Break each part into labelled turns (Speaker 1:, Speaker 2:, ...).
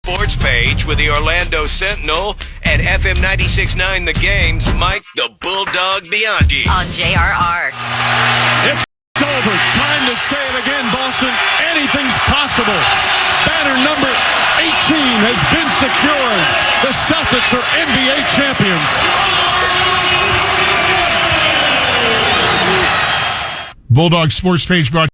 Speaker 1: sports page with the Orlando Sentinel and FM 96.9 The Game's Mike the Bulldog Bianchi.
Speaker 2: On JRR.
Speaker 3: It's over. Time to say it again, Boston. Anything's possible. Banner number 18 has been secured. The Celtics are NBA champions.
Speaker 4: Bulldog Sports Page brought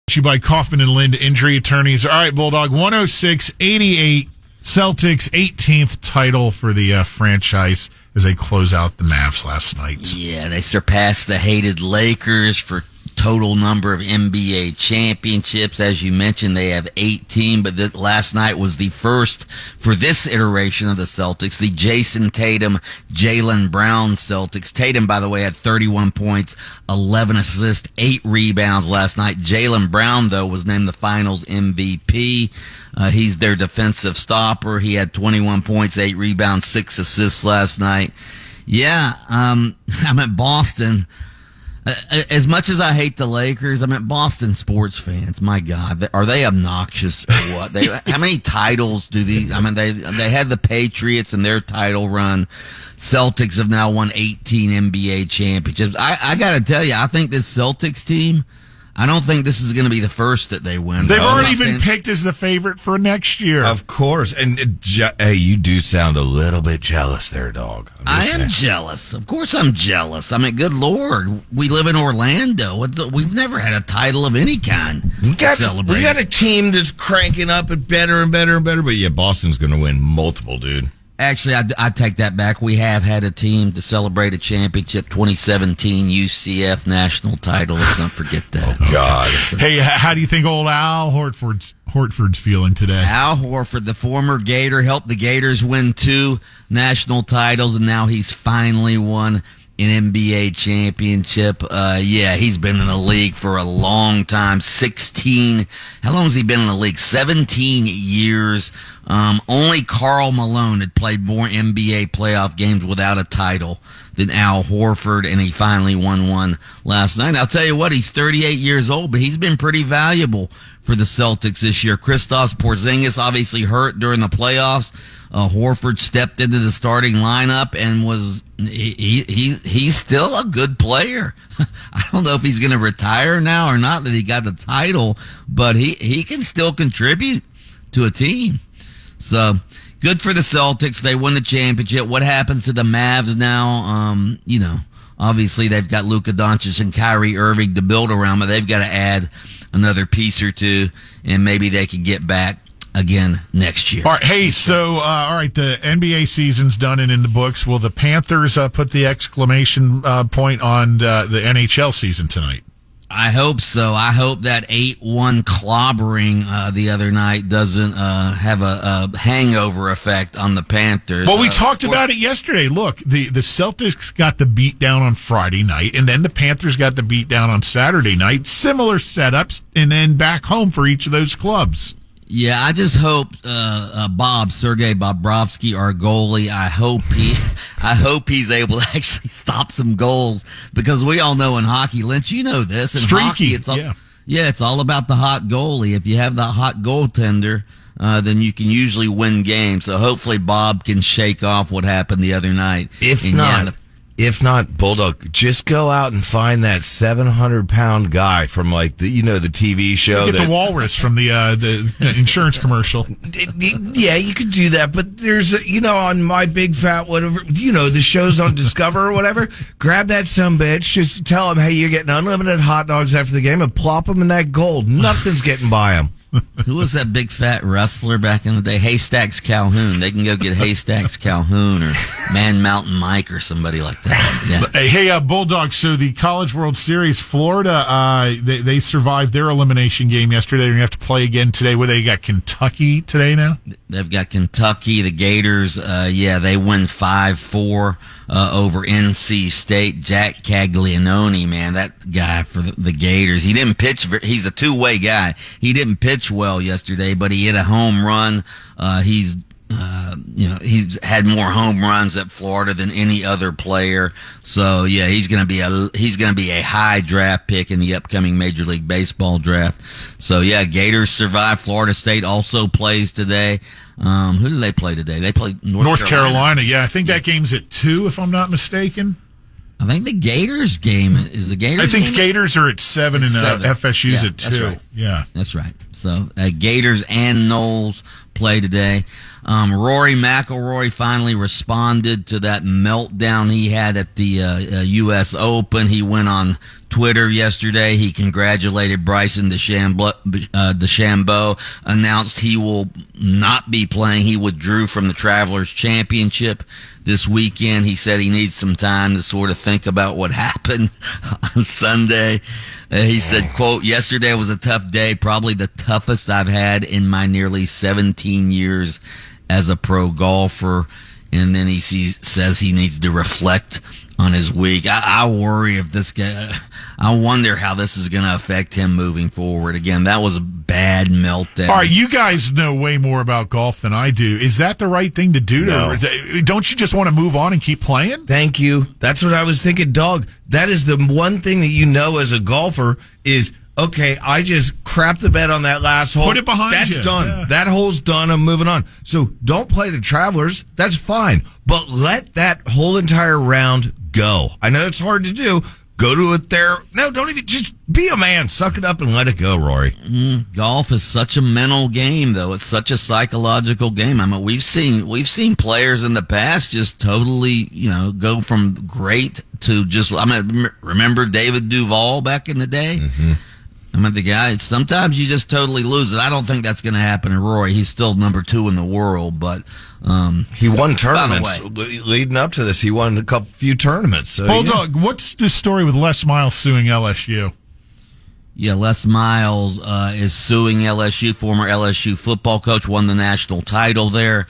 Speaker 4: to you by Kaufman and Lind Injury Attorneys. All right, Bulldog, 106-88, Celtics 18th title for the franchise as they close out the Mavs last night.
Speaker 5: Yeah, they surpassed the hated Lakers for total number of NBA championships. As you mentioned, they have 18, but last night was the first for this iteration of the Celtics, the Jason Tatum, Jaylen Brown Celtics. Tatum, by the way, had 31 points, 11 assists, 8 rebounds last night. Jaylen Brown, though, was named the Finals MVP. He's their defensive stopper. He had 21 points, 8 rebounds, 6 assists last night. Yeah, I'm at Boston. As much as I hate the Lakers, I'm at Boston sports fans. My God, are they obnoxious or what? How many titles do these? I mean, they had the Patriots in their title run. Celtics have now won 18 NBA championships. I got to tell you, I think this Celtics team, I don't think this is going to be the first that they win.
Speaker 4: They've already been picked as the favorite for next year.
Speaker 6: Of course. And, hey, you do sound a little bit jealous there, dog.
Speaker 5: I am jealous. Of course I'm jealous. I mean, good Lord. We live in Orlando. We've never had a title of any kind to celebrate.
Speaker 6: We got a team that's cranking up and better and better and better. But, yeah, Boston's going to win multiple, dude.
Speaker 5: Actually, I take that back. We have had a team to celebrate a championship, 2017 UCF national title. Let's not forget that.
Speaker 6: Oh, God.
Speaker 4: Hey, how do you think old Al Horford's feeling today?
Speaker 5: Al Horford, the former Gator, helped the Gators win 2 national titles, and now he's finally won an NBA championship. Yeah, he's been in the league for a long time. How long has he been in the league? 17 years. Only Karl Malone had played more NBA playoff games without a title than Al Horford, and he finally won one last night. I'll tell you what, he's 38 years old, but he's been pretty valuable for the Celtics this year. Kristaps Porzingis obviously hurt during the playoffs. Horford stepped into the starting lineup and he's still a good player. I don't know if he's going to retire now or not that he got the title, but he can still contribute to a team. So good for the Celtics. They won the championship. What happens to the Mavs now? Obviously they've got Luka Doncic and Kyrie Irving to build around, but they've got to add another piece or two, and maybe they can get back again next year.
Speaker 4: All right, hey, so the NBA season's done and in the books. Will the Panthers put the exclamation point on the NHL season tonight?
Speaker 5: I hope so. I hope that 8-1 clobbering the other night doesn't have a hangover effect on the Panthers.
Speaker 4: Well, we talked about it yesterday. Look, the Celtics got the beat down on Friday night, and then the Panthers got the beat down on Saturday night. Similar setups, and then back home for each of those clubs.
Speaker 5: Yeah, I just hope Sergei Bobrovsky, our goalie, I hope he's able to actually stop some goals, because we all know in hockey, Lynch, you know this, in
Speaker 4: streaky,
Speaker 5: hockey, it's all about the hot goalie. If you have that hot goaltender, then you can usually win games. So hopefully Bob can shake off what happened the other night.
Speaker 6: If not, Bulldog, just go out and find that 700-pound guy from the TV show.
Speaker 4: Get the walrus from the insurance commercial.
Speaker 6: Yeah, you could do that, but there's on My Big Fat whatever, the shows on Discover or whatever. Grab that sumbitch, just tell him, hey, you're getting unlimited hot dogs after the game, and plop them in that gold. Nothing's getting by him.
Speaker 5: Who was that big fat wrestler back in the day? Haystacks Calhoun. They can go get Haystacks Calhoun or Man Mountain Mike or somebody like that. Yeah.
Speaker 4: Hey, Bulldogs, so the College World Series, Florida, they survived their elimination game yesterday. They're going to have to play again today. Where they got Kentucky today now?
Speaker 5: They've got Kentucky. The Gators, they win 5-4 over NC State. Jack Caglianone, man, that guy for the Gators. He didn't pitch. He's a two-way guy. He didn't pitch well yesterday, but he hit a home run. He's had more home runs at Florida than any other player. So yeah, he's going to be a high draft pick in the upcoming Major League Baseball draft. So yeah, Gators survive. Florida State also plays today. Who did they play today? They played
Speaker 4: North Carolina. Yeah, I think that game's at 2, if I'm not mistaken.
Speaker 5: I think the Gators game is the Gators.
Speaker 4: I think
Speaker 5: game?
Speaker 4: Gators are at 7 and
Speaker 5: 7.
Speaker 4: FSU's
Speaker 5: Yeah,
Speaker 4: at 2.
Speaker 5: That's right.
Speaker 4: Yeah,
Speaker 5: that's right. So Gators and Knowles play today. Rory McIlroy finally responded to that meltdown he had at the U.S. Open. He went on Twitter yesterday. He congratulated Bryson DeChambeau, announced he will not be playing. He withdrew from the Travelers Championship this weekend. He said he needs some time to sort of think about what happened on Sunday. He said, quote, "Yesterday was a tough day, probably the toughest I've had in my nearly 17 years as a pro golfer." And then he says he needs to reflect on his week. I worry if this guy, I wonder how this is going to affect him moving forward. Again, that was a bad meltdown.
Speaker 4: All right, you guys know way more about golf than I do. Is that the right thing to do?
Speaker 6: No.
Speaker 4: Don't you just want to move on and keep playing?
Speaker 6: Thank you. That's what I was thinking, dog. That is the one thing that you know as a golfer is, okay, I just crapped the bed on that last hole.
Speaker 4: Put it behind you.
Speaker 6: That's done.
Speaker 4: Yeah.
Speaker 6: That hole's done. I'm moving on. So don't play the Travelers. That's fine. But let that whole entire round go. I know it's hard to do. Go to it there. No, don't even. Just be a man. Suck it up and let it go, Rory.
Speaker 5: Golf is such a mental game, though. It's such a psychological game. I mean, we've seen players in the past just totally, go from great to just. I mean, remember David Duval back in the day? Mm-hmm. I mean, the guy. Sometimes you just totally lose it. I don't think that's going to happen to Rory. He's still number 2 in the world, but.
Speaker 6: He won tournaments leading up to this. He won a few tournaments. So,
Speaker 4: Bulldog, what's the story with Les Miles suing LSU?
Speaker 5: Yeah, Les Miles is suing LSU. Former LSU football coach, won the national title there.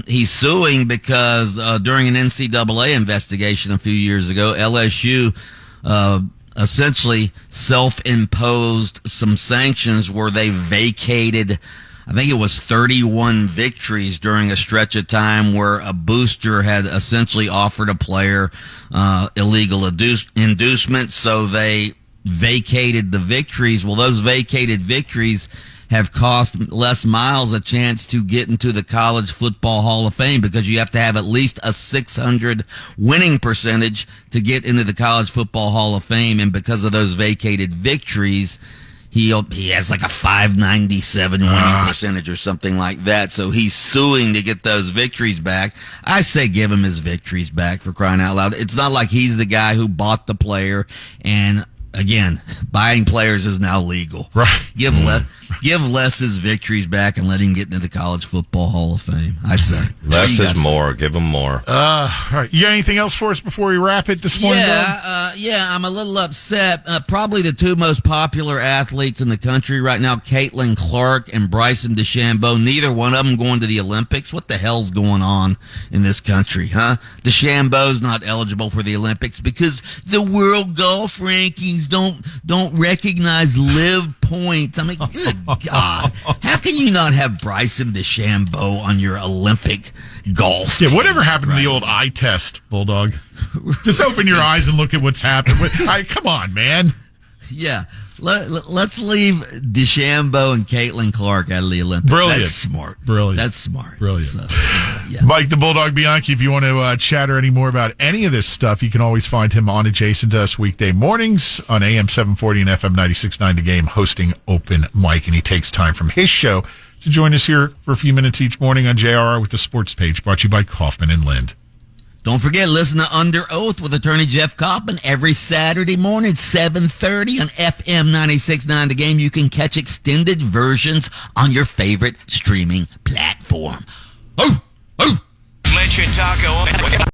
Speaker 5: He's suing because during an NCAA investigation a few years ago, LSU essentially self-imposed some sanctions where they vacated, I think it was 31 victories during a stretch of time where a booster had essentially offered a player illegal inducement, so they vacated the victories. Well, those vacated victories have cost Les Miles a chance to get into the College Football Hall of Fame because you have to have at least a 600 winning percentage to get into the College Football Hall of Fame, and because of those vacated victories, he has like a 597 winning percentage or something like that. So he's suing to get those victories back. I say give him his victories back, for crying out loud. It's not like he's the guy who bought the player. And again, buying players is now legal.
Speaker 4: Right.
Speaker 5: Give Les his victories back and let him get into the College Football Hall of Fame, I say.
Speaker 6: Less is more. Give him more.
Speaker 4: All right. You got anything else for us before we wrap it this morning?
Speaker 5: Yeah, I'm a little upset. Probably the 2 most popular athletes in the country right now, Caitlin Clark and Bryson DeChambeau, neither one of them going to the Olympics. What the hell's going on in this country, huh? DeChambeau's not eligible for the Olympics because the world golf rankings don't recognize live points. I mean, good God. How can you not have Bryson DeChambeau on your Olympic golf team?
Speaker 4: Yeah, whatever happened to the old eye test, Bulldog? Just open your eyes and look at what's happened. Come on, man.
Speaker 5: Yeah. Let's leave DeChambeau and Caitlin Clark out of the Olympics.
Speaker 4: Brilliant.
Speaker 5: That's smart.
Speaker 4: Brilliant.
Speaker 5: That's smart.
Speaker 4: Brilliant.
Speaker 5: So, yeah.
Speaker 4: Mike the Bulldog Bianchi, if you want to chatter any more about any of this stuff, you can always find him on Adjacent to Us weekday mornings on AM 740 and FM 96.9 The Game, hosting Open Mic. And he takes time from his show to join us here for a few minutes each morning on JRR with the Sports Page, brought to you by Kaufman and Lind.
Speaker 5: Don't forget, listen to Under Oath with attorney Jeff Kaufman every Saturday morning, 7:30 on FM 96.9 The Game. You can catch extended versions on your favorite streaming platform.
Speaker 1: Lynch and Taco.